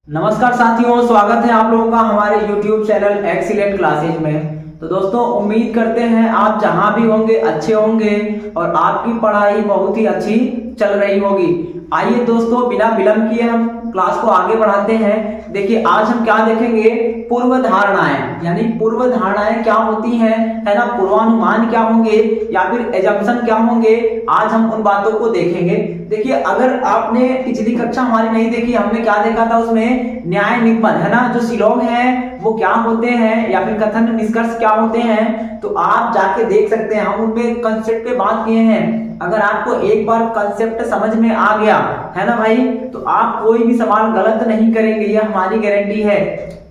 नमस्कार साथियों, स्वागत है आप लोगों का हमारे YouTube चैनल एक्सीलेंट क्लासेज में। तो दोस्तों, उम्मीद करते हैं आप जहां भी होंगे अच्छे होंगे और आपकी पढ़ाई बहुत ही अच्छी चल रही होगी। आइए दोस्तों, बिना विलंब किए हम क्लास को आगे बढ़ाते हैं। देखिए, आज हम क्या देखेंगे, पूर्व धारणाएं, यानी पूर्व धारणाएं क्या होती हैं, है ना, पूर्वानुमान क्या होंगे या फिर एजम्पशन क्या होंगे, आज हम उन बातों को देखेंगे। देखिए, अगर आपने पिछली कक्षा हमारी नहीं देखी, हमने क्या देखा था उसमें, न्याय निगमन, है ना, जो शिलोग है वो क्या होते हैं या फिर कथन निष्कर्ष क्या होते हैं, तो आप जाके देख सकते हैं। हम उनमें कंसेप्ट पे बात किए हैं। अगर आपको एक बार कंसेप्ट समझ में आ गया, है ना भाई, तो आप कोई भी सवाल गलत नहीं करेंगे, यह हमारी गारंटी है।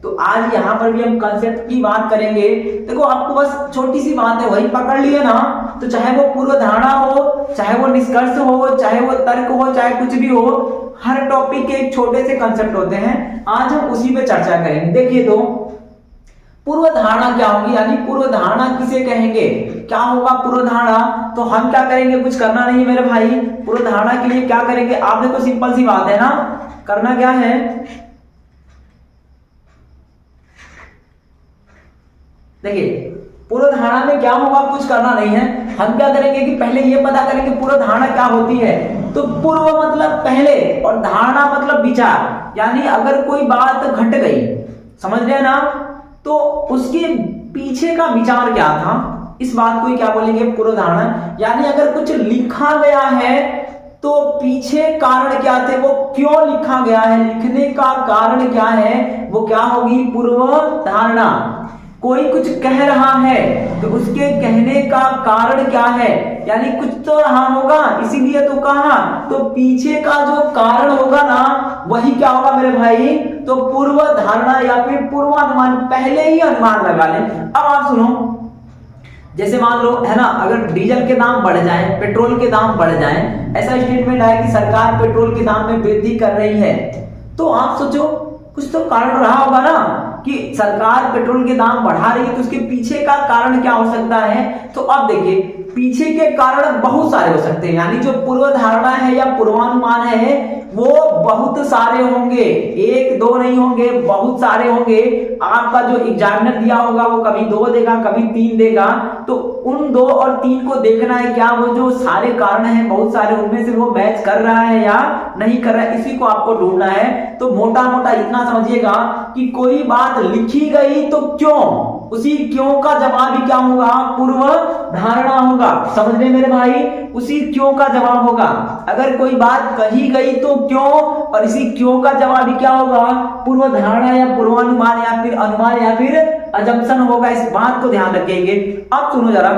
तो आज यहाँ पर भी हम कंसेप्ट की बात करेंगे। देखो, आपको बस छोटी सी बात है, वही पकड़ लिए ना, तो चाहे वो पूर्व धारणा हो, चाहे वो निष्कर्ष हो, चाहे वो तर्क हो, चाहे कुछ भी हो, हर टॉपिक के एक छोटे से कंसेप्ट होते हैं। आज हम उसी पे चर्चा करेंगे। देखिए, तो पूर्व धारणा क्या होगी, यानी पूर्व धारणा किसे कहेंगे, क्या होगा पूर्व धारणा। तो हम क्या करेंगे, कुछ करना नहीं मेरे भाई। पूर्व धारणा के लिए क्या करेंगे, आप देखो, सिंपल सी बात है ना, करना क्या है, देखिए, पूर्व धारणा में क्या होगा, कुछ करना नहीं है। हम क्या करेंगे कि पहले ये पता करेंगे पूर्व धारणा क्या होती है। तो पूर्व मतलब पहले और धारणा मतलब विचार, यानी अगर कोई बात घट गई, समझ रहे हैं ना, तो उसके पीछे का विचार क्या था, इस बात को ही क्या बोलेंगे, पूर्व धारणा। यानी अगर कुछ लिखा गया है तो पीछे कारण क्या थे, वो क्यों लिखा गया है, लिखने का कारण क्या है, वो क्या होगी, पूर्व धारणा। कोई कुछ कह रहा है तो उसके कहने का कारण क्या है, यानी कुछ तो रहा होगा इसीलिए तो कहा, तो पीछे का जो कारण होगा ना, वही क्या होगा मेरे भाई, तो पूर्व धारणा या फिर पूर्वानुमान। पहले ही अनुमान लगा लें। अब आप सुनो, जैसे मान लो, है ना, अगर डीजल के दाम बढ़ जाए, पेट्रोल के दाम बढ़ जाए, ऐसा स्टेटमेंट है कि सरकार पेट्रोल के दाम में वृद्धि कर रही है, तो आप सोचो कुछ तो कारण रहा होगा ना कि सरकार पेट्रोल के दाम बढ़ा रही है, तो उसके पीछे का कारण क्या हो सकता है। तो अब देखिए, पीछे के कारण बहुत सारे हो सकते हैं, यानी जो पूर्व धारणा है या पूर्वानुमान है वो बहुत सारे होंगे, एक दो नहीं होंगे, बहुत सारे होंगे। आपका जो एग्जामिनर दिया होगा वो कभी 2 देगा, कभी 3 देगा, तो उन 2 और 3 को देखना है क्या वो जो सारे कारण हैं बहुत सारे, उनमें से वो मैच कर रहा है या नहीं कर रहा है, इसी को आपको ढूंढना है। तो मोटा मोटा इतना समझिएगा कि कोई बात लिखी गई तो क्यों, उसी क्यों का जवाब ही क्या होगा, पूर्व धारणा होगा। समझ रहे मेरे भाई, उसी क्यों का जवाब होगा। अगर कोई बात कही गई तो क्यों, और इसी क्यों का जवाब ही क्या होगा, पूर्व धारणा या पूर्वानुमान या फिर अनुमान या फिर अजम्पशन होगा। इस बात को ध्यान रखेंगे। अब सुनो जरा,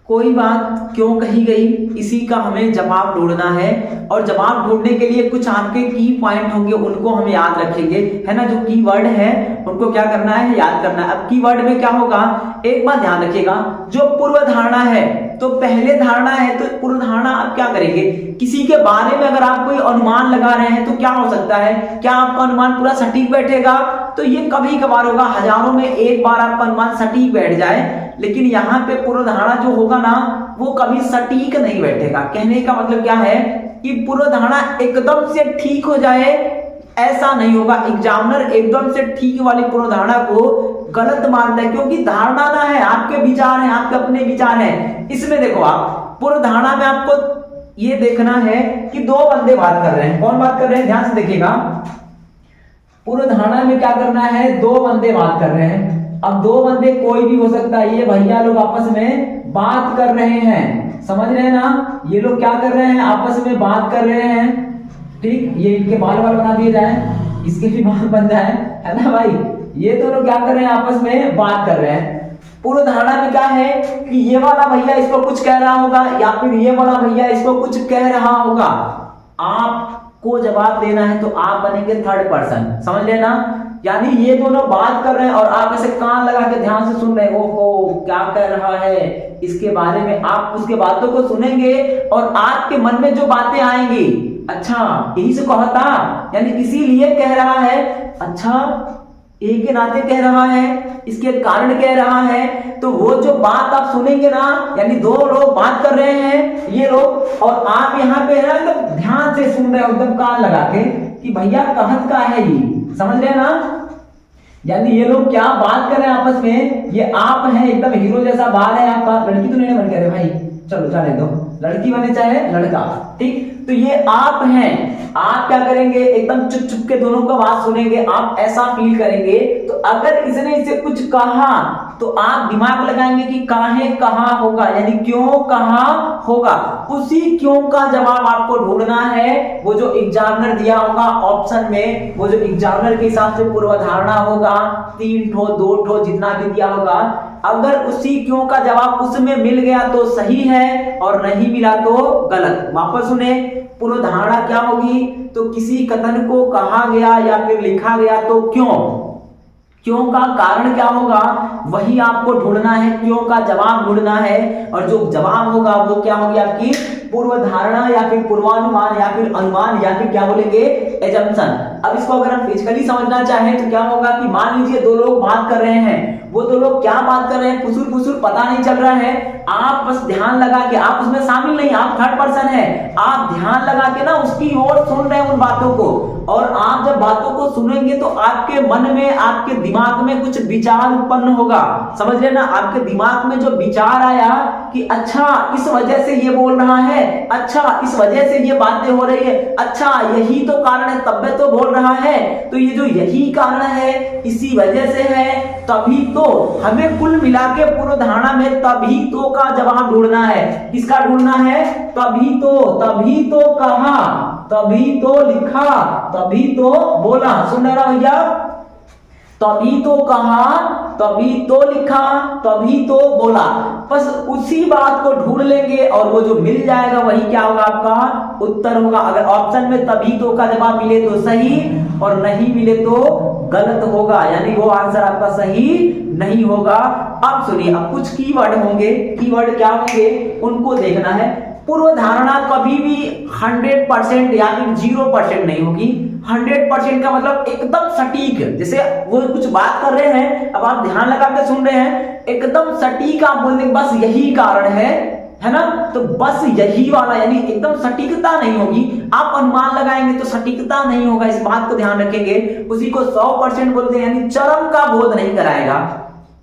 कोई बात क्यों कही गई, इसी का हमें जवाब ढूंढना है, और जवाब ढूंढने के लिए कुछ आपके की पॉइंट होंगे, उनको हम याद रखेंगे, है ना, जो की वर्ड है उनको क्या करना है, याद करना है। अब की वर्ड में क्या होगा, एक बात ध्यान रखिएगा, जो पूर्व धारणा है तो पहले धारणा है, तो पूर्व धारणा आप क्या करेंगे, किसी के बारे में अगर आप कोई अनुमान लगा रहे हैं तो क्या हो सकता है, क्या आपका अनुमान पूरा सटीक बैठेगा, तो ये कभी कभार होगा, हजारों में एक बार आपका अनुमान सटीक बैठ जाए, लेकिन यहाँ पे पूर्व धारणा जो होगा ना वो कभी सटीक नहीं बैठेगा। कहने का मतलब क्या है कि पूर्व धारणा एकदम से ठीक हो जाए ऐसा नहीं होगा। एग्जामिनर एकदम से ठीक वाली पूर्व धारणा को गलत मानता है, क्योंकि धारणा ना है, आपके विचार हैं, आपके अपने विचार हैं। इसमें देखो, आप पूर्व धारणा में आपको ये देखना है कि 2 बंदे बात कर रहे हैं, कौन बात कर रहे हैं, ध्यान से देखिएगा। पूर्व धारणा में क्या करना है, 2 बंदे बात कर रहे हैं। अब 2 बंदे कोई भी हो सकता है, ये भैया लोग आपस में बात कर रहे हैं, समझ रहे हैं ना, ये लोग क्या कर रहे हैं, आपस में बात कर रहे हैं, ठीक। ये इनके बाल बना दिए जाए, इसके भी बाल बन जाए, है ना भाई, ये दोनों क्या कर रहे हैं, आपस में बात कर रहे हैं। पूर्व धारणा में क्या है कि ये वाला भैया इसको कुछ कह रहा होगा या फिर ये वाला भैया इसको कुछ कह रहा होगा, आपको जवाब देना है, तो आप बनेंगे थर्ड पर्सन, समझ लेना। यानी ये दोनों बात कर रहे हैं और आप ऐसे कान लगा के ध्यान से सुन रहे हैं, ओहो क्या कह रहा है, इसके बारे में आप उसके बातों को सुनेंगे और आपके मन में जो बातें आएंगी, अच्छा यही से कहा था, यानी इसीलिए कह रहा है, अच्छा एक के नाते कह रहा है, इसके कारण कह रहा है, तो वो जो बात आप सुनेंगे ना, यानी 2 लोग बात कर रहे हैं ये लोग, और आप यहाँ पे है ना एकदम ध्यान से सुन रहे हो, एकदम कान लगा के, कि भैया कहत का है ये, समझ रहे हैं ना। यानी ये लोग क्या बात कर रहे हैं आपस में, ये आप हैं एकदम हीरो जैसा बाल है आपका, लड़की तो नहीं बन के रहे भाई, चलो जाने दो, लड़की बने चाहे लड़का, ठीक। तो ये आप हैं, आप क्या करेंगे, एकदम चुप चुप के दोनों का बात सुनेंगे, आप ऐसा फील करेंगे। तो अगर इसने इसे कुछ कहा तो आप दिमाग लगाएंगे कि काहे कहा होगा, यानी क्यों कहा होगा, उसी क्यों का जवाब आपको ढूंढना है। वो जो एग्जामिनर दिया होगा ऑप्शन में, वो जो एग्जामिनर के हिसाब से पूर्वधारणा होगा, 3 ठो 2 ठो जितना भी दिया होगा, अगर उसी क्यों का जवाब उसमें मिल गया तो सही है और नहीं मिला तो गलत। वापस सुने, पूर्वधारणा क्या होगी, तो किसी कथन को कहा गया या फिर लिखा गया तो क्यों, क्यों का कारण क्या होगा वही आपको ढूंढना है, क्यों का जवाब ढूंढना है। और जो जवाब होगा वो क्या होगी, आपकी पूर्वधारणा या फिर पूर्वानुमान या फिर अनुमान या फिर क्या बोलेंगे, एजम्पशन। अब इसको अगर हम फिजिकली समझना चाहें तो क्या होगा कि मान लीजिए दो लोग बात कर रहे हैं, वो दो लोग क्या बात कर रहे हैं, फुसुर फुसुर पता नहीं चल रहा है, आप बस ध्यान लगा के, आप उसमें शामिल नहीं, आप थर्ड पर्सन है, आप ध्यान लगा के ना उसकी ओर सुन रहे हैं उन बातों को। और आप जब बातों को सुनेंगे तो आपके मन में, आपके दिमाग में कुछ विचार उत्पन्न होगा, समझ रहे ना। आपके दिमाग में जो विचार आया कि अच्छा इस वजह से ये बोल रहा है, अच्छा इस वजह से ये बातें हो रही है, अच्छा यही तो कारण है तब तो बोल रहा है, तो ये जो यही कारण है इसी वजह से है, तभी तो हमें कुल मिला के पूर्वधारणा में तभी तो का जवाब ढूंढना है। किसका ढूंढना है, तभी तो कहा, तभी तो लिखा, तभी तो बोला, सुन रहा भैया, तभी तो कहा, तभी तो लिखा, तभी तो बोला, बस उसी बात को ढूंढ लेंगे और वो जो मिल जाएगा वही क्या होगा, आपका उत्तर होगा। अगर ऑप्शन में तभी तो का जवाब मिले तो सही और नहीं मिले तो गलत होगा, यानी वो आंसर आपका सही नहीं होगा। अब सुनिए, अब कुछ कीवर्ड होंगे, कीवर्ड क्या होंगे उनको देखना है। पूर्वधारणा कभी भी 100% या फिर 0% नहीं होगी। 100% का मतलब एकदम सटीक, जैसे वो कुछ बात कर रहे हैं, अब आप ध्यान लगा के सुन रहे हैं, एकदम सटीक आप बोल देंगे बस यही कारण है ना, तो बस यही वाला, यानी एकदम सटीकता नहीं होगी। आप अनुमान लगाएंगे तो सटीकता नहीं होगा, इस बात को ध्यान रखेंगे। उसी को 100% बोलते हैं, यानी चरम का बोध नहीं कराएगा,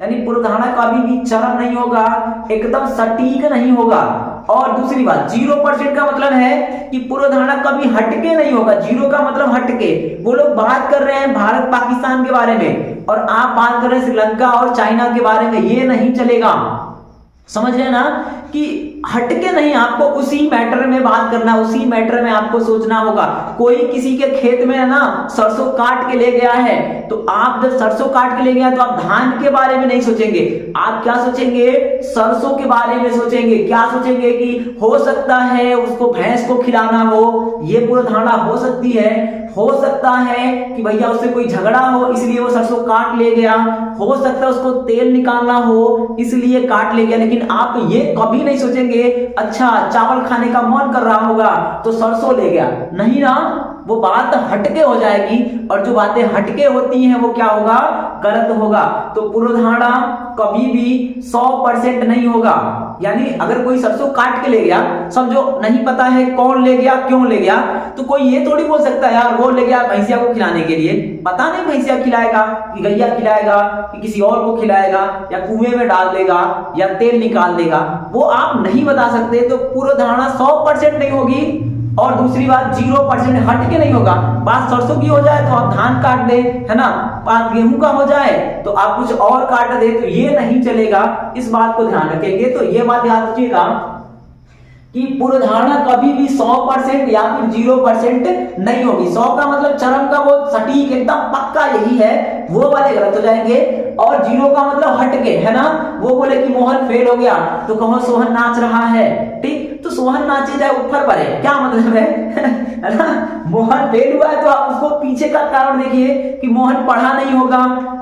यानी पूर्वधारणा कभी भी चरम नहीं होगा, एकदम सटीक नहीं होगा। और दूसरी बात, 0% का मतलब है कि पूर्वधारणा कभी हटके नहीं होगा। 0 का मतलब हटके, वो लोग बात कर रहे हैं भारत पाकिस्तान के बारे में और आप बात कर रहे हैं श्रीलंका और चाइना के बारे में, ये नहीं चलेगा, समझ रहे हैं ना, कि हटके नहीं, आपको उसी मैटर में बात करना, उसी मैटर में आपको सोचना होगा। कोई किसी के खेत में है ना सरसों काट के ले गया है, तो आप जब सरसों काट के ले गया तो आप धान के बारे में नहीं सोचेंगे, आप क्या सोचेंगे, सरसों के बारे में सोचेंगे। क्या सोचेंगे कि हो सकता है उसको भैंस को खिलाना हो, ये पूर्वधारणा हो सकती है। हो सकता है कि भैया उससे कोई झगड़ा हो इसलिए वो सरसों काट ले गया, हो सकता है उसको तेल निकालना हो इसलिए काट ले गया। लेकिन आप ये कभी नहीं सोचेंगे अच्छा चावल खाने का मन कर रहा होगा तो सरसों ले गया, नहीं ना, वो बात हटके हो जाएगी। और जो बातें हटके होती हैं वो क्या होगा, गलत होगा। तो पूर्वधारणा कभी भी 100% नहीं होगा। यानी अगर कोई सरसों काट के ले गया, समझो नहीं पता है कौन ले गया क्यों ले गया, तो कोई ये थोड़ी बोल सकता है यार वो ले गया भैंसिया को खिलाने के लिए, पता नहीं भैंसिया खिलाएगा कि गैया खिलाएगा कि किसी और को खिलाएगा या कुएं में डाल देगा या तेल निकाल देगा, वो आप नहीं बता सकते। तो पूर्वधारणा 100% नहीं होगी। और दूसरी बात 0% हट के नहीं होगा। बात सरसों की हो जाए तो आप धान काट दे, है ना, बात गेहूं का हो जाए तो आप कुछ और काट दे, तो ये नहीं चलेगा। इस बात को ध्यान रखेंगे। तो ये बात याद रखिएगा कि पूर्वधारणा कभी भी 100% या फिर 0% नहीं होगी। 100 का मतलब चरम का, वो सटीक एकदम पक्का यही है, वो वाले गलत हो जाएंगे। और 0 का मतलब हटके, है ना, वो बोले कि मोहन फेल हो गया तो कहो सोहन नाच रहा है, ठीक, तो सोहन नाचे जाए ऊपर पर है, क्या मतलब है ना, मोहन फेल हुआ है तो आप उसको पीछे का कारण देखिए कि मोहन पढ़ा नहीं होगा,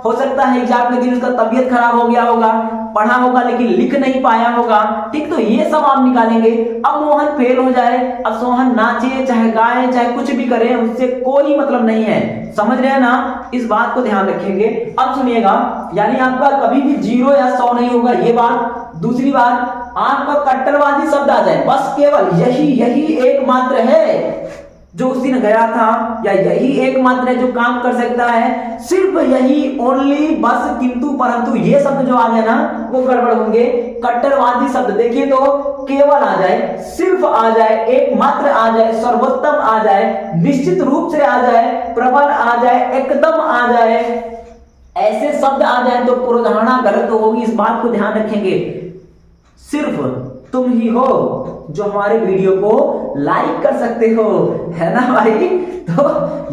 हो सकता है एग्जाम के दिन उसका तबीयत खराब हो गया होगा, पढ़ा होगा लेकिन लिख नहीं पाया होगा, ठीक, तो ये सब आप निकालेंगे। अब मोहन फेल हो जाए, अब सोहन नाचे चाहे गाए चाहे कुछ भी करे, उससे कोई मतलब नहीं है, समझ रहे हैं ना, इस बात को ध्यान रखेंगे। अब सुनिएगा, यानी आपका कभी भी 0 या 100 नहीं होगा, ये बात। दूसरी बात, आपका कट्टरवादी शब्द आ जाए, बस केवल यही एकमात्र है जो उस दिन गया था, या यही एकमात्र है जो काम कर सकता है, सिर्फ यही, ओनली, बस, किंतु, परंतु, ये शब्द जो आ जाए ना वो गड़बड़ होंगे। कट्टरवादी शब्द देखिए तो केवल आ जाए, सिर्फ आ जाए, एकमात्र आ जाए, सर्वोत्तम आ जाए, निश्चित रूप से आ जाए, प्रबल आ जाए, एकदम आ जाए, ऐसे शब्द आ जाए तो पूर्वधारणा गलत होगी। इस बात को ध्यान रखेंगे। सिर्फ तुम ही हो जो हमारे वीडियो को लाइक कर सकते हो, है ना भाई। तो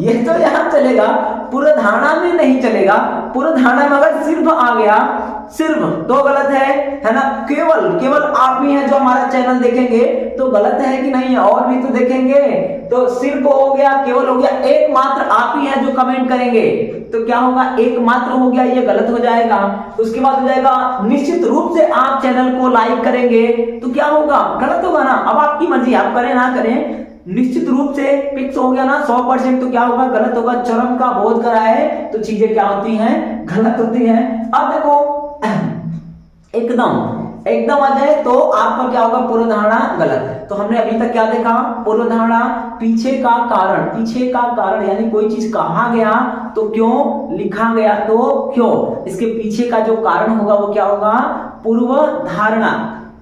ये तो यहां चलेगा, पूर्वधारणा में नहीं चलेगा। पूर्वधारणा में अगर सिर्फ आ गया, सिर्फ तो गलत है ना। केवल, केवल आप ही हैं जो हमारा चैनल देखेंगे तो गलत है कि नहीं, और भी तो देखेंगे। तो सिर्फ हो गया, केवल हो गया, एकमात्र आप ही हैं जो कमेंट करेंगे तो क्या होगा, एकमात्र हो गया, ये गलत हो जाएगा। उसके बाद हो जाएगा निश्चित रूप से आप चैनल को लाइक करेंगे तो क्या होगा, गलत होगा ना। अब आपकी मर्जी, आप करें ना करें। निश्चित रूप से फिक्स हो गया ना 100%, तो क्या होगा, गलत होगा। चरम का बोध कराए तो चीजें क्या होती हैं, गलत होती हैं। अब देखो एकदम, एकदम आ जाए तो आपका क्या होगा, पूर्वधारणा गलत। तो हमने अभी तक क्या देखा, पूर्वधारणा, पीछे का कारण, पीछे का कारण यानी कोई चीज कहा गया तो क्यों, लिखा गया तो क्यों, इसके पीछे का जो कारण होगा वो क्या होगा, पूर्वधारणा।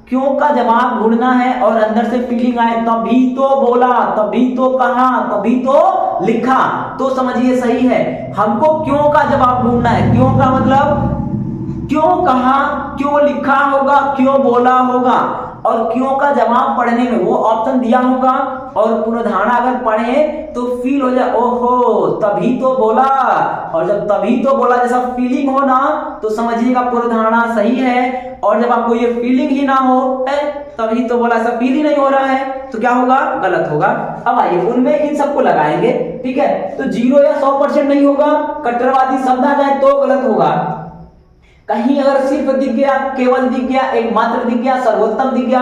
क्यों का जवाब ढूंढना है और अंदर से फीलिंग आए, तभी तो बोला, तभी तो कहा, तभी तो लिखा, तो समझिए सही है। हमको क्यों का जवाब ढूंढना है। क्यों का मतलब क्यों कहा, क्यों लिखा होगा, क्यों बोला होगा, और क्यों का जवाब पढ़ने में वो ऑप्शन दिया होगा, और पूर्वधारणा अगर पढ़े तो फील हो जाए, ओहो तभी तो बोला, और जब तभी तो बोला जैसा फीलिंग हो ना तो समझिएगा पूर्वधारणा सही है। और जब आपको ये फीलिंग ही ना हो, तभी तो बोला, ऐसा फील ही नहीं हो रहा है तो क्या होगा, गलत होगा। अब आइए उनमें इन सबको लगाएंगे, ठीक है। तो 0 या 100% नहीं होगा, कट्टरवादी शब्द आ जाए तो गलत होगा। कहीं अगर सिर्फ दिख गया, केवल दिख गया, एकमात्र दिख गया, सर्वोत्तम दिख गया,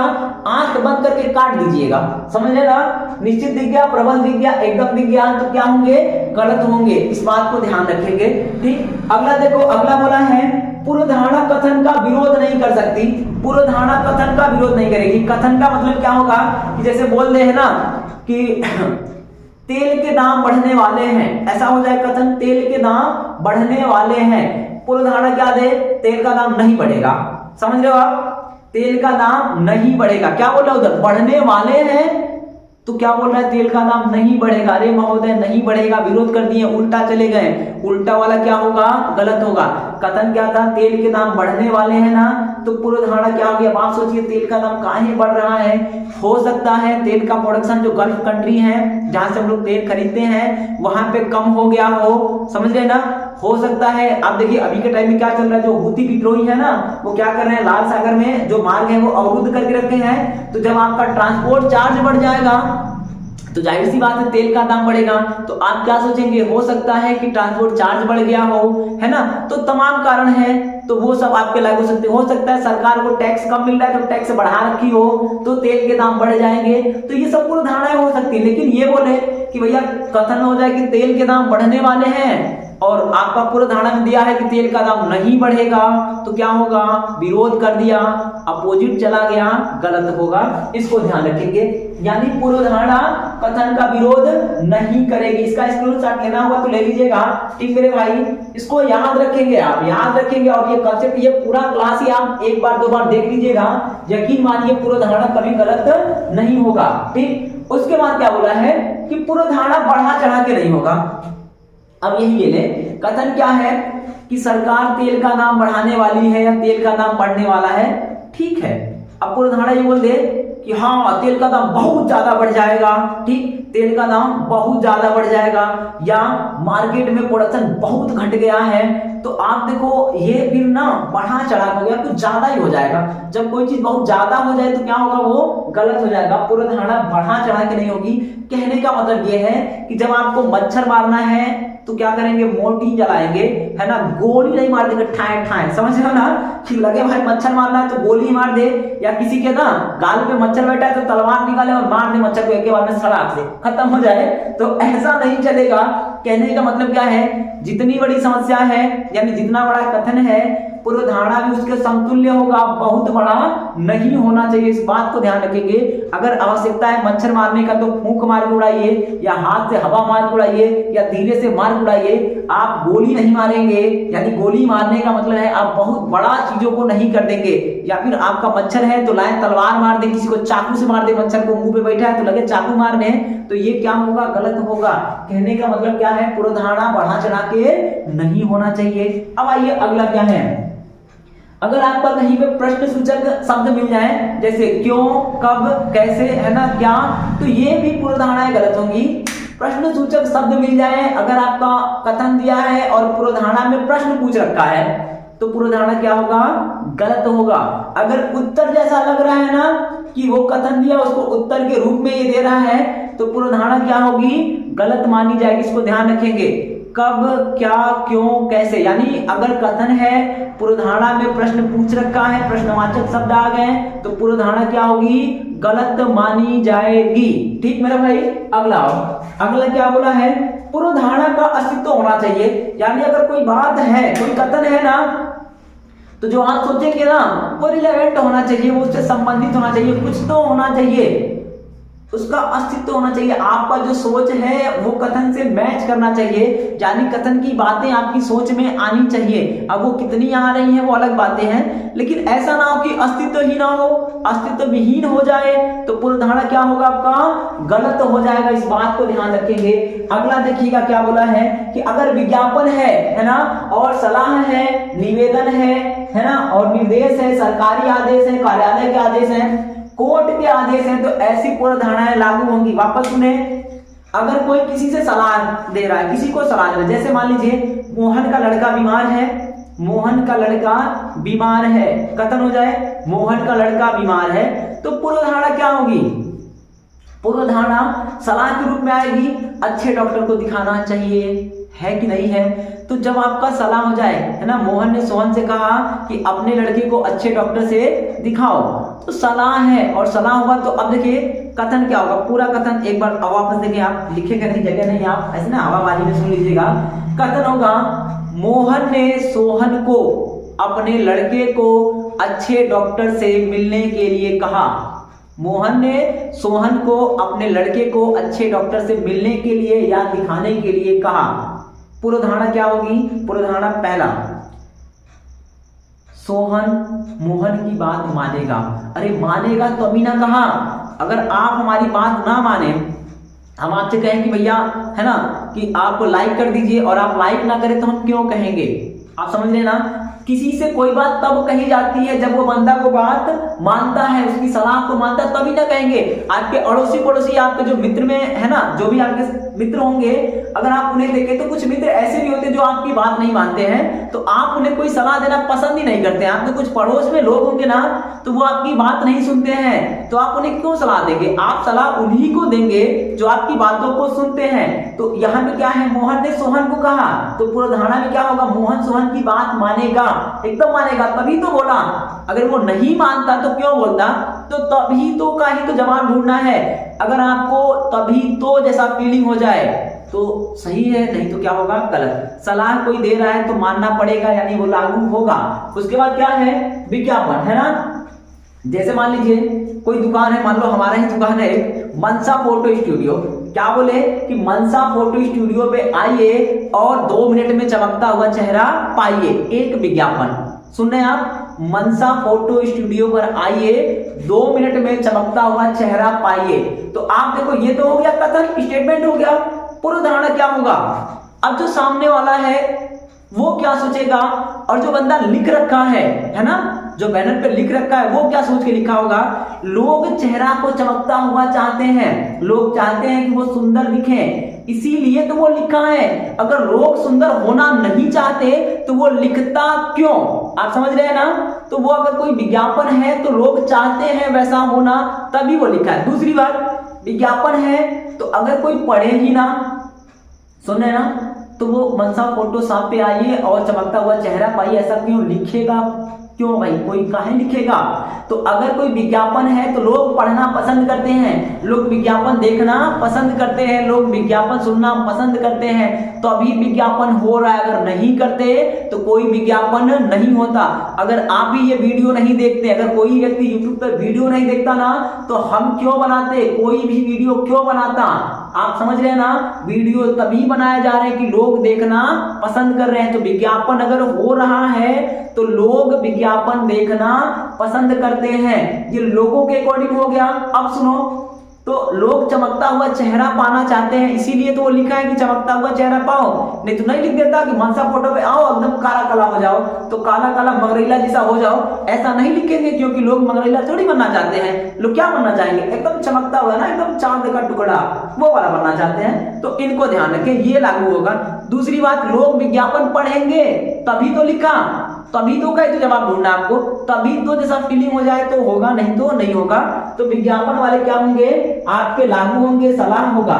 आंख बंद करके काट दीजिएगा, समझ लेना। निश्चित दिख गया, प्रबल दिख गया, एकदम दिख गया तो क्या होंगे, गलत होंगे। इस बात को ध्यान रखेंगे, ठीक। अगला देखो, अगला बोला है पूर्वधारणा कथन का विरोध नहीं कर सकती। पूर्वधारणा कथन का विरोध नहीं करेगी। कथन का मतलब क्या होगा कि जैसे बोल रहे हैं ना कि तेल के दाम बढ़ने वाले हैं, ऐसा हो जाए कथन, तेल के दाम बढ़ने वाले हैं। पूर्वधारणा क्या दे, तेल का दाम नहीं बढ़ेगा, समझ रहे हो आप, तेल का दाम नहीं बढ़ेगा। क्या बोल रहा है उधर, बढ़ने वाले हैं, तो क्या बोल रहा है, तेल का दाम नहीं बढ़ेगा। अरे महोदय नहीं बढ़ेगा, विरोध कर दिए, उल्टा चले गए, उल्टा वाला क्या होगा, गलत होगा। कथन क्या था, तेल के दाम बढ़ने वाले हैं ना, तो पूर्वधारणा क्या हो गया। आप सोचिए तेल का दाम काहे बढ़ रहा है, हो सकता है तेल का प्रोडक्शन जो गल्फ कंट्री है जहां से हम लोग तेल खरीदते हैं वहां पे कम हो गया हो, समझ रहे ना, हो सकता है। आप देखिए अभी के टाइम में क्या चल रहा है, जो हूती विद्रोही है ना वो क्या कर रहे हैं, लाल सागर में जो मार्ग है वो अवरुद्ध करके रखे हैं। तो जब आपका ट्रांसपोर्ट चार्ज बढ़ जाएगा तो जाहिर सी बात है तेल का दाम बढ़ेगा। तो आप क्या सोचेंगे, हो सकता है कि ट्रांसपोर्ट चार्ज बढ़ गया हो, है ना। तो तमाम कारण है, तो वो सब आपके लागू हो सकता है सरकार को टैक्स कम मिल रहा है तो टैक्स बढ़ा रखी हो तो तेल के दाम बढ़ जाएंगे। तो ये सब पूर्वधारणाएं हो सकती है। लेकिन ये बोले कि भैया कथन हो जाए कि तेल के दाम बढ़ने वाले हैं और आपका पूर्वधारणा में दिया है कि तेल का दाम नहीं बढ़ेगा, तो क्या होगा, विरोध कर दिया, अपोजिट चला गया, गलत होगा। इसको ध्यान रखेंगे। यानी पूर्वधारणा कथन का विरोध नहीं करेगी। इसका स्क्रीनशॉट लेना होगा तो ले लीजिएगा, ठीक मेरे भाई। इसको याद रखेंगे, आप याद रखेंगे और ये कंसेप्ट, ये पूरा क्लास ही आप एक बार दो बार देख लीजिएगा, यकीन मानिए पूर्वधारणा कभी गलत नहीं होगा, ठीक। उसके बाद क्या बोला है कि पूर्वधारणा बढ़ा चढ़ा के नहीं होगा। अब यही ले ले, कथन क्या है कि सरकार तेल का दाम बढ़ाने वाली है या तेल का दाम बढ़ने वाला है, ठीक है। अब पूर्वधारणा ये बोल दे कि हाँ तेल का दाम बहुत ज्यादा बढ़ जाएगा, ठीक, तेल का दाम बहुत ज्यादा बढ़ जाएगा, या मार्केट में प्रोडक्शन बहुत घट गया है, तो आप देखो ये फिर ना बढ़ा चढ़ा हो गया, कुछ ज्यादा ही हो जाएगा। जब कोई चीज बहुत ज्यादा हो जाए तो क्या होगा, वो गलत हो जाएगा। पूर्वधारणा बढ़ा चढ़ा के नहीं होगी। कहने का मतलब ये है कि जब आपको मच्छर मारना है तो क्या करेंगे, मोटी जलाएंगे, है ना, गोली नहीं मार देंगे ठाए ठाए, समझ रहे हो ना, कि लगे भाई मच्छर मारना है तो गोली मार दे, या किसी के ना गाल पे मच्छर बैठा है तो तलवार निकाले और मार दे मच्छर को एक के बाद में सड़ाक से खत्म हो जाए, तो ऐसा नहीं चलेगा। कहने का मतलब क्या है, जितनी बड़ी समस्या है यानी जितना बड़ा कथन है पूर्वधारणा भी उसके समतुल्य होगा, बहुत बड़ा नहीं होना चाहिए। इस बात को ध्यान रखेंगे। अगर आवश्यकता है मच्छर मारने का तो फूंक मार के उड़ाइए, या हाथ से हवा मार के उड़ाइए, या धीरे से मार के उड़ाइए। आप गोली नहीं मारेंगे, यानी गोली मारने का मतलब है आप बहुत बड़ा चीजों को नहीं कर देंगे। या फिर आपका मच्छर है तो लाए तलवार मार दे, किसी को चाकू से मार दे, मच्छर को मुंह पे बैठा है तो लगे चाकू मारने, तो ये क्या होगा, गलत होगा। कहने का मतलब क्या है, पूर्व धारणा बढ़ा चढ़ा के नहीं होना चाहिए। अब आइए अगला क्या है, अगर आपका कहीं पे प्रश्न सूचक शब्द मिल जाए जैसे क्यों, कब, कैसे, है ना, क्या, तो ये भी पूर्व धारणाएं गलत होंगी। प्रश्न सूचक शब्द मिल जाए, अगर आपका कथन दिया है और पूर्व धारणा में प्रश्न पूछ रखा है तो पूर्व धारणा क्या होगा, गलत होगा। अगर उत्तर जैसा लग रहा है ना कि वो कथन दिया उसको उत्तर के रूप में ये दे रहा है तो पूर्व धारणा क्या होगी, गलत मानी जाएगी। इसको ध्यान रखेंगे, कब, क्या, क्यों, कैसे, यानी अगर कथन है पूर्व धारणा में प्रश्न पूछ रखा है, प्रश्नवाचक शब्द आ गए तो पूर्व धारणा क्या होगी, गलत मानी जाएगी। ठीक मेरा भाई। अगला क्या बोला है, पूर्व धारणा का अस्तित्व होना चाहिए। यानी अगर कोई बात है, कोई कथन है ना, तो जो आप सोचेंगे ना वो रिलेवेंट होना चाहिए, वो उससे संबंधित होना चाहिए, कुछ तो होना चाहिए, उसका अस्तित्व होना चाहिए। आपका जो सोच है वो कथन से मैच करना चाहिए, यानी कथन की बातें आपकी सोच में आनी चाहिए। अब वो कितनी आ रही हैं वो अलग बातें हैं, लेकिन ऐसा ना हो कि अस्तित्व ही ना हो, अस्तित्व विहीन हो जाए तो पूर्व धारणा क्या होगा, आपका गलत हो जाएगा। इस बात को ध्यान रखेंगे। अगला देखिएगा क्या बोला है कि अगर विज्ञापन है ना, और सलाह है, निवेदन है ना, और निर्देश है, सरकारी आदेश है, कार्यालय के आदेश है, कोर्ट के आदेश हैं, तो ऐसी पूर्व धारणाएं लागू होंगी। वापस सुने, अगर कोई किसी से सलाह दे रहा है, किसी को सलाह दे रहा है, जैसे मान लीजिए मोहन का लड़का बीमार है, मोहन का लड़का बीमार है, कथन हो जाए मोहन का लड़का बीमार है, तो पूर्व धारणा क्या होगी, पूर्व धारणा सलाह के रूप में आएगी, अच्छे डॉक्टर को दिखाना चाहिए, है कि नहीं है। तो जब आपका सलाह हो जाए, है ना, मोहन ने सोहन से कहा कि अपने लड़के को अच्छे डॉक्टर से दिखाओ, तो सलाह है और सलाह हुआ। तो अब देखिए कथन क्या होगा, पूरा कथन एक बार वापस देखिए, आप लिखे करने की जगह नहीं, आप ऐसे ना हवाबाजी में सुन लीजिएगा। कथन होगा, मोहन ने सोहन को अपने लड़के को अच्छे डॉक्टर से मिलने के लिए कहा। मोहन ने सोहन को अपने लड़के को अच्छे डॉक्टर से मिलने के लिए या दिखाने के लिए कहा। पूर्व धारणा क्या होगी, पूर्व धारणा पहला, सोहन मोहन की बात मानेगा। अरे मानेगा तो अभी ना कहा, अगर आप हमारी बात ना माने, हम आपसे कहें कि भैया है ना कि आप लाइक कर दीजिए और आप लाइक ना करें तो हम क्यों कहेंगे, आप समझ रहे ना। किसी से कोई बात तब कही जाती है जब वो बंदा को बात मानता है, उसकी सलाह को मानता है, तभी ना कहेंगे। आपके अड़ोसी पड़ोसी, आपके जो मित्र में है ना, जो भी आपके मित्र होंगे, अगर आप उन्हें देखें तो कुछ मित्र ऐसे भी होते हैं जो आपकी बात नहीं मानते हैं, तो आप उन्हें कोई सलाह देना पसंद ही नहीं करते हैं। आपके कुछ पड़ोस में लोग होंगे ना, तो वो आपकी बात नहीं सुनते हैं, तो आप उन्हें क्यों सलाह देंगे, आप सलाह उन्हीं को देंगे जो आपकी बातों को सुनते हैं। तो यहाँ पे क्या है, मोहन ने सोहन को कहा, तो पूर्व धारणा में क्या होगा, मोहन सोहन की बात मानेगा, एकदम मानेगा, तभी तो बोला। अगर वो नहीं मानता तो क्यों बोलता, तो तभी तो का ही तो जवाब ढूंढना है। अगर आपको तभी तो जैसा फीलिंग हो जाए तो सही है, नहीं तो क्या होगा, गलत। सलाह कोई दे रहा है तो मानना पड़ेगा, यानी वो लागू होगा। उसके बाद क्या है, विज्ञापन, है ना। जैसे मान लीजिए कोई दुकान है, मान लो हमारा ही दुकान है, मनसा फोटो स्टूडियो, क्या बोले कि मनसा फोटो स्टूडियो पे आइए और 2 मिनट में चमकता हुआ चेहरा पाइए, एक विज्ञापन। सुन रहे हैं आप, मनसा फोटो स्टूडियो पर आइए, 2 मिनट में चमकता हुआ चेहरा पाइए। तो आप देखो, ये तो हो गया कथन, स्टेटमेंट हो गया। पूर्व धारणा क्या होगा, अब जो सामने वाला है वो क्या सोचेगा, और जो बंदा लिख रखा है ना, जो बैनर पे लिख रखा है वो क्या सोच के लिखा होगा, लोग चेहरा को चमकता हुआ चाहते हैं, लोग चाहते हैं कि वो सुंदर दिखे, इसीलिए तो वो लिखा है। अगर लोग सुंदर होना नहीं चाहते तो वो लिखता क्यों, आप समझ रहे हैं ना। तो वो अगर कोई विज्ञापन है तो लोग चाहते हैं वैसा होना, तभी वो लिखा है। दूसरी बात, विज्ञापन है तो अगर कोई पढ़े ही ना, सुन रहे ना, तो वो मनसा फोटोशॉप पे आइए और चमकता हुआ चेहरा पाइए, ऐसा क्यों लिखेगा? क्यों भाई, कोई काहे लिखेगा? तो अगर कोई विज्ञापन है तो लोग पढ़ना पसंद करते हैं, लोग विज्ञापन देखना पसंद करते हैं, लोग विज्ञापन सुनना पसंद करते हैं। तो अभी विज्ञापन हो रहा है, अगर नहीं करते तो कोई विज्ञापन नहीं होता। अगर आप भी ये वीडियो नहीं देखते, अगर कोई व्यक्ति यूट्यूब पर वीडियो नहीं देखता ना, तो हम क्यों बनाते? कोई भी वीडियो क्यों बनाता? आप समझ रहे हैं ना, वीडियो तभी बनाए जा रहे हैं कि लोग देखना पसंद कर रहे हैं। तो विज्ञापन अगर हो रहा है तो लोग विज्ञापन देखना पसंद करते हैं, ये लोगों के अकॉर्डिंग हो गया। अब सुनो, तो लोग चमकता हुआ चेहरा पाना चाहते हैं, इसीलिए तो वो लिखा है कि चमकता हुआ चेहरा पाओ। नहीं तो नहीं लिख देता कि मनसा फोटो पे आओ एकदम काला काला हो जाओ, तो काला काला मगरैला जैसा हो जाओ, ऐसा नहीं लिखेंगे, क्योंकि लोग मगरैला थोड़ी बनना चाहते हैं। लोग क्या बनना चाहेंगे? एकदम चमकता हुआ ना, एकदम चांद का टुकड़ा, वो वाला बनना चाहते हैं। तो इनको ध्यान रखें, ये लागू होगा। दूसरी बात, लोग विज्ञापन पढ़ेंगे तभी तो लिखा, तभी तो कहे तो जवाब ढूंढना आपको, तभी तो जैसा फीलिंग हो जाए तो होगा, नहीं तो नहीं होगा। तो विज्ञापन वाले क्या होंगे? आप पे लागू होंगे, सलाह होगा।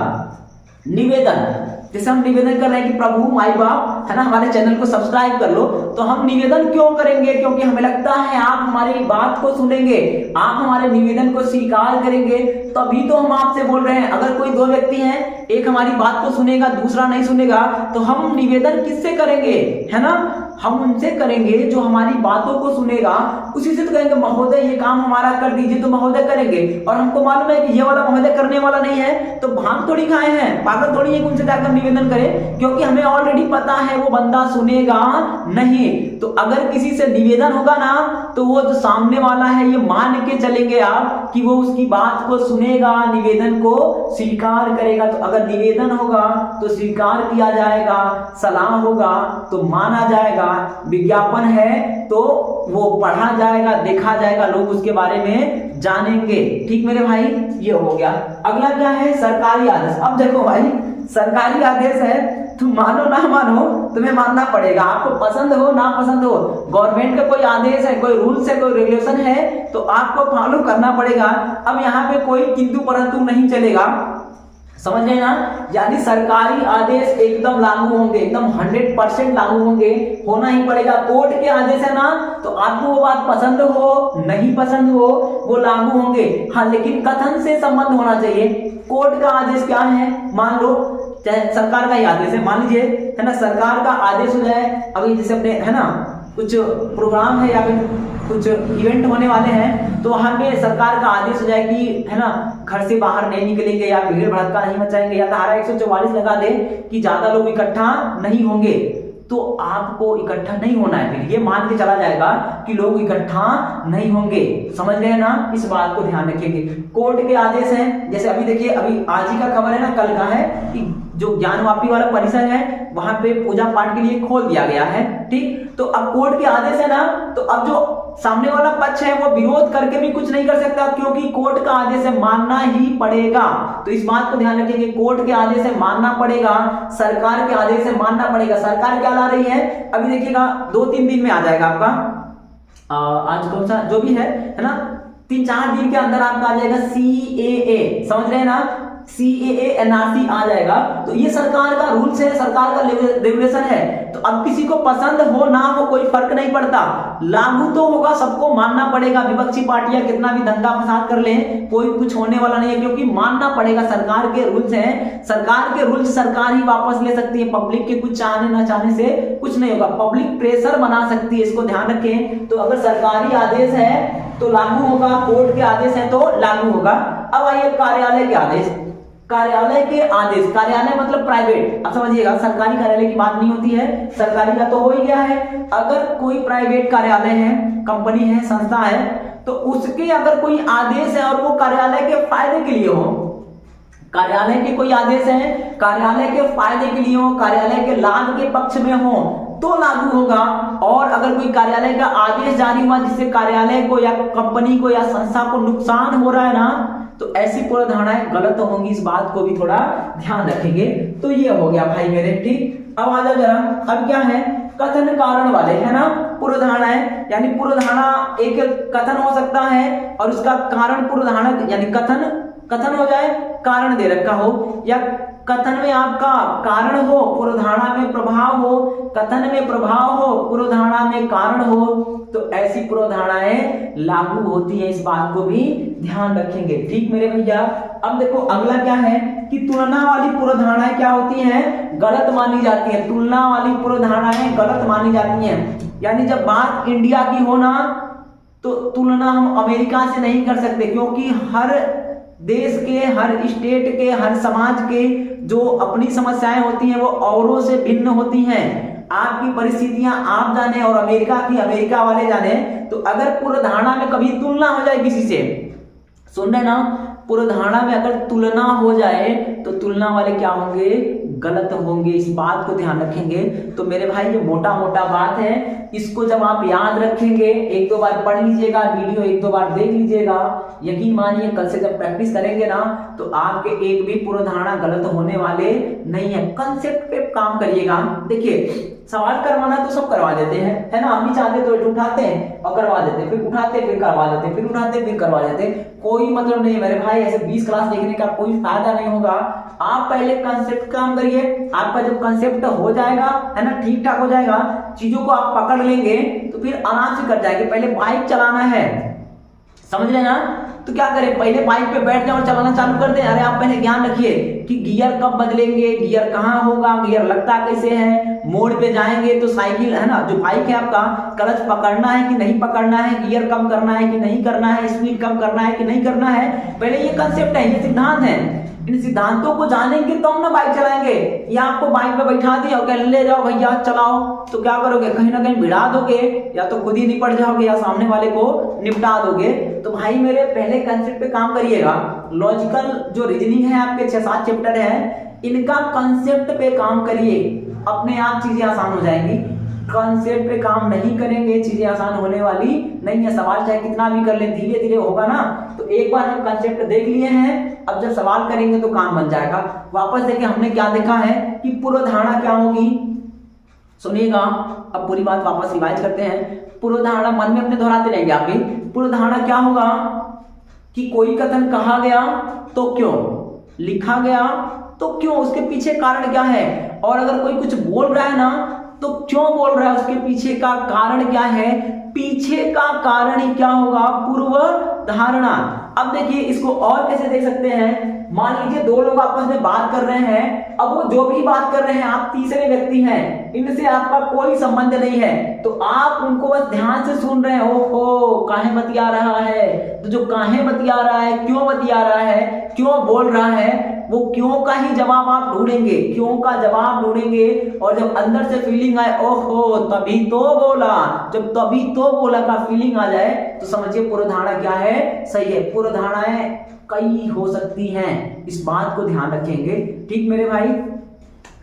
निवेदन, जैसे हम निवेदन कर रहे हैं कि प्रभु माई बाप है ना, हमारे चैनल को सब्सक्राइब कर लो, तो हम निवेदन क्यों करेंगे? क्योंकि हमें लगता है आप हमारी बात को सुनेंगे, आप हमारे निवेदन को स्वीकार करेंगे, तभी तो हम आपसे बोल रहे हैं। अगर कोई दो व्यक्ति हैं, एक हमारी बात को सुनेगा, दूसरा नहीं सुनेगा, तो हम निवेदन किससे करेंगे? है ना, हम उनसे करेंगे जो हमारी बातों को सुनेगा, उसी से तो कहेंगे महोदय ये काम हमारा कर दीजिए, तो महोदय करेंगे। और हमको मालूम है कि ये वाला महोदय करने वाला नहीं है, तो भांग थोड़ी खाए हैं, पागल थोड़ी है उनसे जाकर निवेदन करें, क्योंकि हमें ऑलरेडी पता है वो बंदा सुनेगा नहीं। तो अगर किसी से निवेदन होगा ना, तो वो जो सामने वाला है ये मान के चलेंगे आप कि वो उसकी बात को सुनेगा, निवेदन को स्वीकार करेगा। तो अगर निवेदन होगा तो स्वीकार किया जाएगा, सलाह होगा तो माना जाएगा, विज्ञापन है तो वो पढ़ा जाएगा, देखा जाएगा, लोग उसके बारे में जानेंगे। ठीक मेरे भाई, ये हो गया। अगला क्या है? सरकारी आदेश। अब देखो भाई, सरकारी आदेश है, तुम मानो ना मानो, तुम्हें मानना पड़ेगा, आपको पसंद हो ना पसंद हो। गवर्नमेंट का कोई आदेश है, कोई रूल्स है, कोई रेगुलेशन है, तो आपको फॉलो करना पड़ेगा। अब यहाँ पे कोई किंतु परंतु नहीं चलेगा, समझ रहे ना, यानी सरकारी आदेश एकदम लागू होंगे, एकदम 100% लागू होंगे, होना ही पड़ेगा। कोर्ट के आदेश है ना, तो आपको वो बात पसंद हो नहीं पसंद हो, वो लागू होंगे। हाँ, लेकिन कथन से संबंध होना चाहिए। कोर्ट का आदेश क्या है? मान लो चाहे सरकार का ही आदेश है, मान लीजिए, है ना, सरकार का आदेश हो जाए, अभी जैसे अपने है ना कुछ प्रोग्राम है या फिर कुछ इवेंट होने वाले हैं, तो वहां पे सरकार का आदेश हो जाए कि है ना घर से बाहर नहीं निकलेंगे, या भीड़ भड़का नहीं मचाएंगे, या धारा 144 लगा दे कि ज्यादा लोग इकट्ठा नहीं होंगे, तो आपको इकट्ठा नहीं होना है। फिर ये मान के चला जाएगा कि लोग इकट्ठा नहीं होंगे, समझ रहे हैं ना, इस बात को ध्यान रखेंगे। कोर्ट के आदेश हैं, जैसे अभी देखिए, अभी आज ही का खबर है ना, कल का है कि जो ज्ञानवापी वाला परिसर है वहां पे पूजा पाठ के लिए खोल दिया गया है। ठीक, तो अब कोर्ट के आदेश है ना, तो अब जो सामने वाला पक्ष है वो विरोध करके भी कुछ नहीं कर सकता, क्योंकि कोर्ट का आदेश है, मानना ही पड़ेगा। तो इस बात को ध्यान रखेंगे, कोर्ट के आदेश है, मानना पड़ेगा, सरकार के आदेश है, मानना पड़ेगा। सरकार क्या ला रही है, अभी देखिएगा 2-3 दिन में आ जाएगा आपका, आज कौन सा जो भी है ना, 3-4 दिन के अंदर आपका आ जाएगा CAA, समझ रहे हैं ना, CAA NRC आ जाएगा। तो ये सरकार का रूल्स है, सरकार का रेगुलेशन है, तो अब किसी को पसंद हो ना हो कोई फर्क नहीं पड़ता, लागू तो होगा, सबको मानना पड़ेगा। विपक्षी पार्टियां कितना भी दंगा फसाद कर लें, कोई कुछ होने वाला नहीं है, क्योंकि मानना पड़ेगा, सरकार के रूल्स हैं, सरकार के रूल्स सरकार ही वापस ले सकती है, पब्लिक के कुछ चाहने ना चाहने से कुछ नहीं होगा, पब्लिक प्रेशर बना सकती है, इसको ध्यान रखें। तो अगर सरकारी आदेश है तो लागू होगा, कोर्ट के आदेश है तो लागू होगा। अब आइए कार्यालय के आदेश। कार्यालय के आदेश, कार्यालय मतलब प्राइवेट, अब समझिएगा, सरकारी कार्यालय की बात नहीं होती है, सरकारी का तो हो ही गया है। अगर कोई प्राइवेट कार्यालय है, कंपनी है, संस्था है, तो उसके अगर कोई आदेश है और वो कार्यालय के फायदे के लिए हो, कार्यालय के कोई आदेश है कार्यालय के फायदे के लिए हो, कार्यालय के लाभ के पक्ष में हो, तो लागू होगा। और अगर कोई कार्यालय का आदेश जारी हुआ जिससे कार्यालय को या कंपनी को या संस्था को नुकसान हो रहा है ना, तो ऐसी पूर्व धारणाएं गलत होंगी, इस बात को भी थोड़ा ध्यान रखेंगे। तो ये हो गया भाई मेरे। ठीक, अब आ जाओ जरा, अब क्या है, कथन कारण वाले, है ना, पूर्व धारणाएं, यानी पूर्व धारणा एक कथन हो सकता है और उसका कारण पूर्व धारणा, यानी कथन हो जाए, कारण दे रखा हो, या कथन में आपका कारण हो, पूर्व धारणा में कथन में प्रभाव हो, पूर्व धारणा में कारण हो, तो ऐसी पूर्व धारणाएं लागू होती है। इस बात को भी ध्यान रखेंगे। ठीक मेरे भैया। अब देखो अगला क्या है कि तुलना वाली पूर्व धारणाएं क्या होती हैं, गलत मानी जाती है। तुलना वाली पूर्व धारणाएं गलत मानी जाती हैं। यानी जब बात इंडिया की हो ना, तो तुलना हम अमेरिका से नहीं कर सकते, क्योंकि हर देश के, हर स्टेट के, हर समाज के जो अपनी समस्याएं होती हैं वो औरों से भिन्न होती हैं। आपकी परिस्थितियां आप जाने और अमेरिका की अमेरिका वाले जाने। तो अगर पूर्व धारणा में कभी तुलना हो जाए किसी से, सुन रहे ना, पूर्व धारणा में अगर तुलना हो जाए तो तुलना वाले क्या होंगे, गलत होंगे। इस बात को ध्यान रखेंगे। तो मेरे भाई ये मोटा मोटा बात है, इसको जब आप याद रखेंगे, एक दो बार पढ़ लीजिएगा, वीडियो एक दो बार देख लीजिएगा, यकीन मानिए कल से जब प्रैक्टिस करेंगे ना, तो आपके एक भी पूर्व धारणा गलत होने वाले नहीं है। कंसेप्ट पे काम करिएगा। देखिए सवाल करवाना तो सब करवा देते हैं, है ना, हम भी चाहते तो उठाते हैं और करवा देते, फिर उठाते फिर करवा देते, फिर उठाते फिर करवा देते, कोई मतलब नहीं मेरे भाई। ऐसे 20 क्लास देखने का कोई फायदा नहीं होगा। आप पहले कंसेप्ट काम करिए। आपका जब कंसेप्ट हो जाएगा, है ना, ठीक ठाक हो जाएगा, चीजों को आप पकड़ लेंगे तो फिर आराम से कर जाएंगे। पहले बाइक चलाना है, समझ लेना, तो क्या करें, पहले बाइक पे बैठ जाओ और चलाना चालू कर दें। अरे आप पहले ज्ञान रखिए कि गियर कब बदलेंगे, गियर कहाँ होगा, गियर लगता कैसे है, मोड़ पे जाएंगे तो साइकिल, है ना, जो बाइक है आपका, क्लच पकड़ना है कि नहीं पकड़ना है, गियर कम करना है कि नहीं करना है, स्पीड कम करना है कि नहीं करना है। पहले ये कंसेप्ट है, ये सिद्धांत है। इन सिद्धांतों को जानेंगे तो हम ना बाइक चलाएंगे। या आपको बाइक पे बैठा दिया और कह ले जाओ भैया चलाओ, तो क्या करोगे, कहीं ना कहीं भिड़ा दोगे, या तो खुद ही निपट जाओगे या सामने वाले को निपटा दोगे। तो भाई मेरे पहले कंसेप्ट पे काम करिएगा। लॉजिकल जो रीजनिंग है आपके 6-7 चैप्टर है, इनका कंसेप्ट पे काम करिए, अपने आप चीजें आसान हो जाएंगी। कंसेप्ट पे काम नहीं करेंगे, चीजें आसान होने वाली नहीं है। सवाल चाहे कितना भी कर ले, धीरे धीरे होगा ना। तो एक बार हम कंसेप्ट देख लिए हैं, अब जब सवाल करेंगे तो काम बन जाएगा। वापस देखिए हमने क्या देखा है कि पूर्व धारणा क्या होगी, सुनिएगा। अब पूरी बात वापस रिवाइज करते हैं। पूर्व धारणा मन में अपने दोहराते रहेंगे आप भी। पूर्व धारणा क्या होगा कि कोई कथन कहा गया तो क्यों, लिखा गया तो क्यों, उसके पीछे कारण क्या है, और अगर कोई कुछ बोल रहा है ना तो क्यों बोल रहा है, उसके पीछे का कारण क्या है, पीछे का कारण ही क्या होगा, पूर्व धारणा। अब देखिए इसको और कैसे देख सकते हैं। मान लीजिए दो लोग आपस में बात कर रहे हैं, अब वो जो भी बात कर रहे हैं, आप तीसरे व्यक्ति हैं, इनसे आपका कोई संबंध नहीं है, तो आप उनको बस ध्यान से सुन रहे हैं। ओहो काहे बतिया रहा है, तो जो काहे बतिया रहा है, क्यों बतिया रहा है, क्यों बोल रहा है, वो क्यों का ही जवाब आप ढूंढेंगे, क्यों का जवाब ढूंढेंगे। और जब अंदर से फीलिंग आए, ओहो तभी तो बोला, जब तभी तो बोला का फीलिंग आ जाए, तो समझिए पूर्व धारणा क्या है, सही है। पूर्व धारणाएं कई हो सकती हैं, इस बात को ध्यान रखेंगे। ठीक मेरे भाई।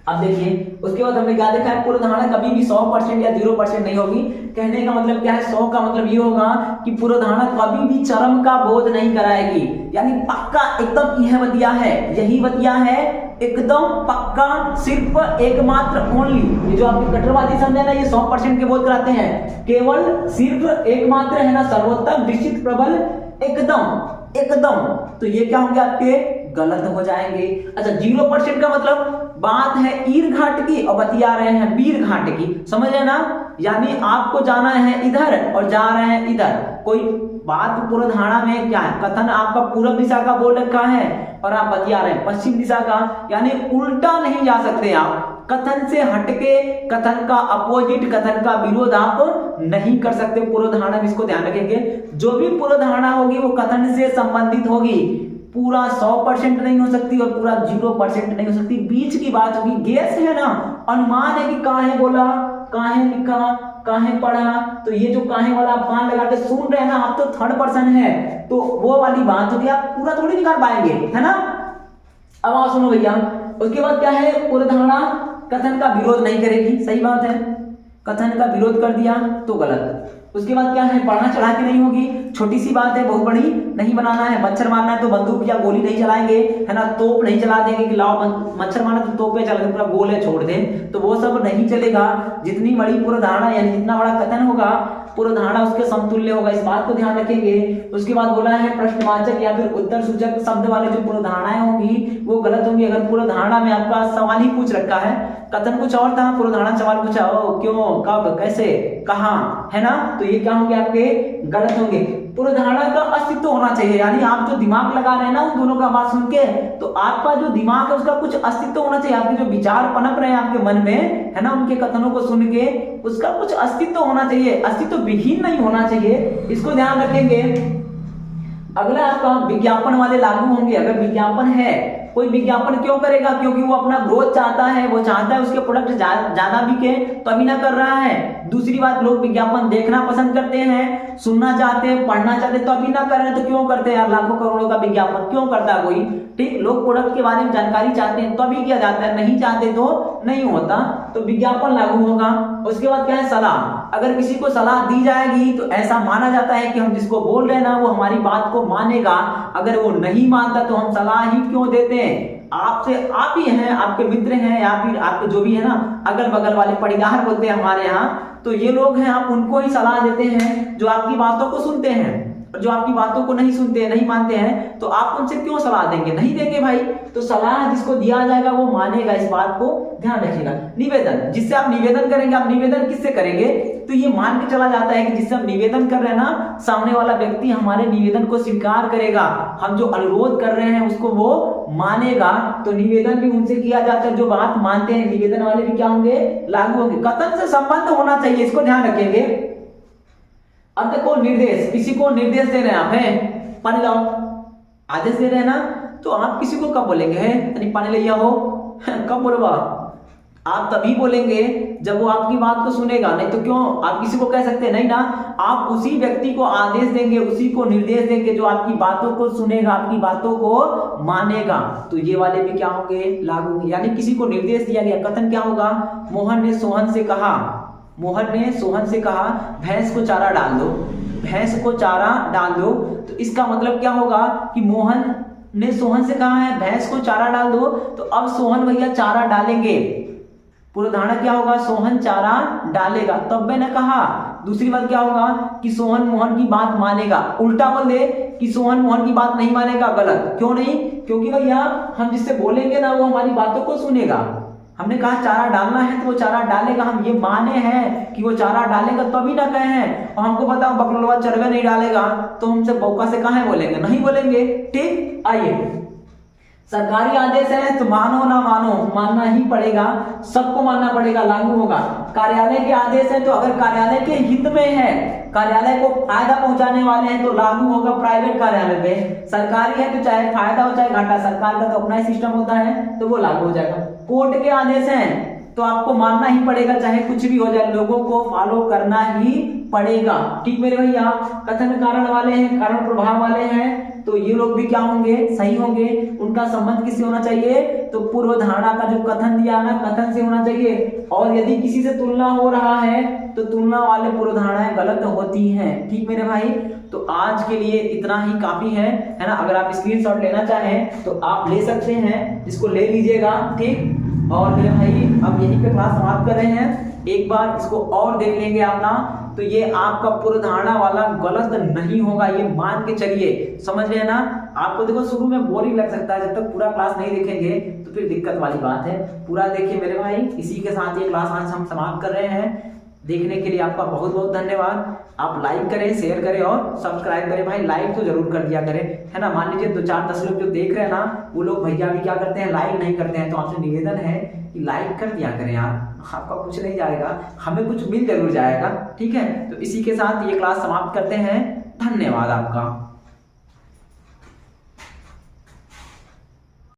अब देखिए उसके बाद हमने क्या देखा है, पूर्व धारणा कभी भी 100% या 0% नहीं होगी। कहने का मतलब क्या है, 100 का मतलब ये होगा कि पूर्व धारणा कभी भी चरम का बोध नहीं कराएगी, यानी पक्का एकदम यह वतिया है, यही वतिया है, एकदम पक्का, सिर्फ एकमात्र ओनली। ये जो आपके कट्टरवादी समझे ना, ये 100% के बोध कराते हैं, केवल सिर्फ एकमात्र है ना, सर्वोत्तम, निश्चित, प्रबल, एकदम एकदम। तो ये क्या होंगे आपके, गलत हो जाएंगे। अच्छा 0% का मतलब बात है ईर घाट की और बतिया रहे हैं बीर घाट की, समझ रहे ना, यानी आपको जाना है इधर और जा रहे हैं इधर। कोई बात पूर्व धारणा में क्या है, कथन आपका पूर्व दिशा का बोल रखा है और आप बतिया रहे हैं पश्चिम दिशा का, यानी उल्टा नहीं जा सकते आप। कथन से हटके, कथन का अपोजिट, कथन का विरोध आप नहीं कर सकते पूर्व धारणा में, इसको ध्यान रखेंगे। जो भी पूर्व धारणा होगी वो कथन से संबंधित होगी, पूरा 100% नहीं हो सकती और पूरा 0% नहीं हो सकती, बीच की बात होगी। गेस है ना, अनुमान है कि काहे बोला, काहे लिखा, काहे पढ़ा, तो ये जो काहे वाला आप कान लगा के सुन रहे हैं ना, आप तो 3rd पर्सन है, तो वो वाली बात होगी, आप पूरा थोड़ी निकाल पाएंगे, है ना। अब आप सुनो भैया, उसके बाद क्या है, पूर्व धारणा कथन का विरोध नहीं करेगी, सही बात है, कथन का विरोध कर दिया तो गलत। उसके बाद क्या है, बढ़ा चढ़ा के नहीं होगी, छोटी सी बात है, बहुत बड़ी नहीं बनाना है। मच्छर मारना है तो बंदूक या गोली नहीं चलाएंगे, है ना, तोप नहीं चला देंगे कि लाओ मच्छर मारना तो तोप पे चला पूरा गोले छोड़ दें, तो वो सब नहीं चलेगा। जितनी बड़ी पूर्व धारणा यानी जितना बड़ा कथन होगा पूर्व धारणा उसके समतुल्य होगा, इस बात को ध्यान रखेंगे। उसके बाद बोला है प्रश्नवाचक या फिर उत्तर सूचक शब्द वाले जो पूर्व धारणाएं होंगी वो गलत होंगी। अगर पूर्व धारणा में आपका सवाल ही पूछ रखा है, कथन कुछ और था, पूर्व धारणा सवाल पूछा हो क्यों, कब, कैसे, कहाँ, है ना, तो ये क्या होंगे आपके गलत होंगे। पूर्व धारणा का अस्तित्व होना चाहिए, यानी आप जो दिमाग लगा रहे हैं ना उन दोनों का बात सुन के, तो आपका जो दिमाग है उसका कुछ अस्तित्व होना चाहिए, आपके जो विचार पनप रहे हैं आपके मन में, है ना, उनके कथनों को सुन के उसका कुछ अस्तित्व होना चाहिए, अस्तित्व विहीन नहीं होना चाहिए, इसको ध्यान रखेंगे। अगला आपका विज्ञापन वाले लागू होंगे। अगर विज्ञापन है, कोई विज्ञापन क्यों करेगा, क्योंकि वो अपना ग्रोथ चाहता है, वो चाहता है उसके प्रोडक्ट ज्यादा बिके, तो अभी ना कर रहा है। दूसरी बात, लोग विज्ञापन देखना पसंद करते हैं, सुनना चाहते हैं, पढ़ना चाहते हैं, तो अभी ना कर रहे हैं, तो क्यों करते हैं यार, लाखों करोड़ों का विज्ञापन क्यों करता है कोई, ठीक। लोग प्रोडक्ट के बारे में जानकारी चाहते हैं तो अभी किया जाता है, नहीं चाहते तो नहीं होता, तो विज्ञापन लागू होगा। उसके बाद क्या है, सलाह। अगर किसी को सलाह दी जाएगी तो ऐसा माना जाता है कि हम जिसको बोल रहे हैं ना वो हमारी बात को मानेगा, अगर वो नहीं मानता तो हम सलाह ही क्यों देते हैं। आपसे, आप ही हैं, आपके मित्र हैं या फिर आपके जो भी है ना अगल बगल वाले पड़ीदार बोलते हैं हमारे यहाँ, तो ये लोग हैं, आप उनको ही सलाह देते हैं जो आपकी बातों को सुनते हैं, और जो आपकी बातों को नहीं सुनते हैं, नहीं मानते हैं, तो आप उनसे क्यों सलाह देंगे, नहीं देंगे भाई। तो सलाह जिसको दिया जाएगा वो मानेगा, इस बात को ध्यान रखिएगा। निवेदन, जिससे आप निवेदन करेंगे, आप निवेदन किससे करेंगे, तो ये मान के चला जाता है कि जिससे हम निवेदन कर रहे हैं ना, सामने वाला व्यक्ति हमारे निवेदन को स्वीकार करेगा, हम जो अनुरोध कर रहे हैं उसको वो मानेगा, तो निवेदन भी उनसे किया जाता है जो बात मानते हैं, निवेदन वाले भी क्या होंगे, लागू होंगे। कथन से संबंध होना चाहिए, इसको ध्यान रखेंगे। अर्थ को निर्देश, किसी को निर्देश दे रहे हैं आप, हैं पानी लाओ, आदेश दे रहे हैं ना, तो आप किसी को कब बोलेंगे, है पानी ले आओ, कब बोलवा, आप तभी बोलेंगे जब वो आपकी बात को सुनेगा, नहीं तो क्यों आप किसी को कह सकते हैं, नहीं ना, आप उसी व्यक्ति को आदेश देंगे, उसी को निर्देश देंगे जो आपकी बातों को सुनेगा, आपकी बातों को मानेगा, तो ये वाले भी क्या होंगे, लागू होंगे। यानी किसी को निर्देश दिया गया, कथन क्या होगा, मोहन ने सोहन से कहा, मोहन ने सोहन से कहा भैंस को चारा डाल दो, भैंस को चारा डाल दो, तो इसका मतलब क्या होगा कि मोहन ने सोहन से कहा है भैंस को चारा डाल दो, तो अब सोहन भैया चारा डालेंगे, पूर्व धारणा क्या होगा, सोहन चारा डालेगा, तब मैंने कहा। दूसरी बात क्या होगा कि सोहन मोहन की बात मानेगा, उल्टा बोल दे कि सोहन मोहन की बात नहीं मानेगा, गलत, क्यों नहीं, क्योंकि भैया हम जिससे बोलेंगे ना वो हमारी बातों को सुनेगा, हमने कहा चारा डालना है तो वो चारा डालेगा, हम ये माने हैं कि वो चारा डालेगा तभी ना कहे हैं, और हमको पता बकलोलवा चरवे नहीं डालेगा तो हमसे बौका से कहाँ बोलेंगे, नहीं बोलेंगे, ठीक। आइए, सरकारी आदेश है तो मानो ना मानो, मानना ही पड़ेगा, सबको मानना पड़ेगा, लागू होगा। कार्यालय के आदेश है तो अगर कार्यालय के हित में है, कार्यालय को फायदा पहुंचाने वाले हैं तो लागू होगा प्राइवेट कार्यालय पे, सरकारी है तो चाहे फायदा हो चाहे घाटा, सरकार का तो अपना ही सिस्टम होता है तो वो लागू हो जाएगा। कोर्ट के आदेश हैं तो आपको मानना ही पड़ेगा, चाहे कुछ भी हो जाए, लोगों को फॉलो करना ही पड़ेगा, ठीक मेरे भैया। कथन कारण वाले हैं, कारण प्रभाव वाले हैं, तो ये लोग भी क्या होंगे, सही होंगे। उनका संबंध किससे होना चाहिए, तो पूर्व धारणा का जो कथन दिया ना, कथन से होना चाहिए, और यदि किसी से तुलना हो रहा है तो तुलना वाले पूर्व धारणाएं गलत होती हैं, ठीक मेरे भाई। तो आज के लिए इतना ही काफी है ना। अगर आप स्क्रीनशॉट लेना चाहें तो आप ले सकते हैं, इसको ले लीजिएगा, ठीक। और मेरे भाई अब यहीं पे क्लास समाप्त कर रहे हैं, एक बार इसको और देख लेंगे आप ना, तो ये आपका पूर्व धारणा वाला गलत नहीं होगा, ये मान के चलिए, समझ रहे हैं ना। आपको देखो शुरू में बोरिंग लग सकता है, जब तक पूरा क्लास नहीं देखेंगे तो फिर दिक्कत वाली बात है। पूरा देखिए मेरे भाई, इसी के साथ ये क्लास आज हम समाप्त कर रहे हैं। देखने के लिए आपका बहुत बहुत धन्यवाद। आप लाइक करें, शेयर करें और सब्सक्राइब करें भाई, लाइक तो जरूर कर दिया करें, है ना। मान लीजिए 2-4-10 लोग जो देख रहे हैं ना, वो लोग भैया भी क्या करते हैं, लाइक नहीं करते हैं, तो आपसे निवेदन है कि लाइक कर दिया करें यार, आपका कुछ नहीं जाएगा, हमें कुछ मिल जरूर जाएगा, ठीक है। तो इसी के साथ ये क्लास समाप्त करते हैं, धन्यवाद आपका।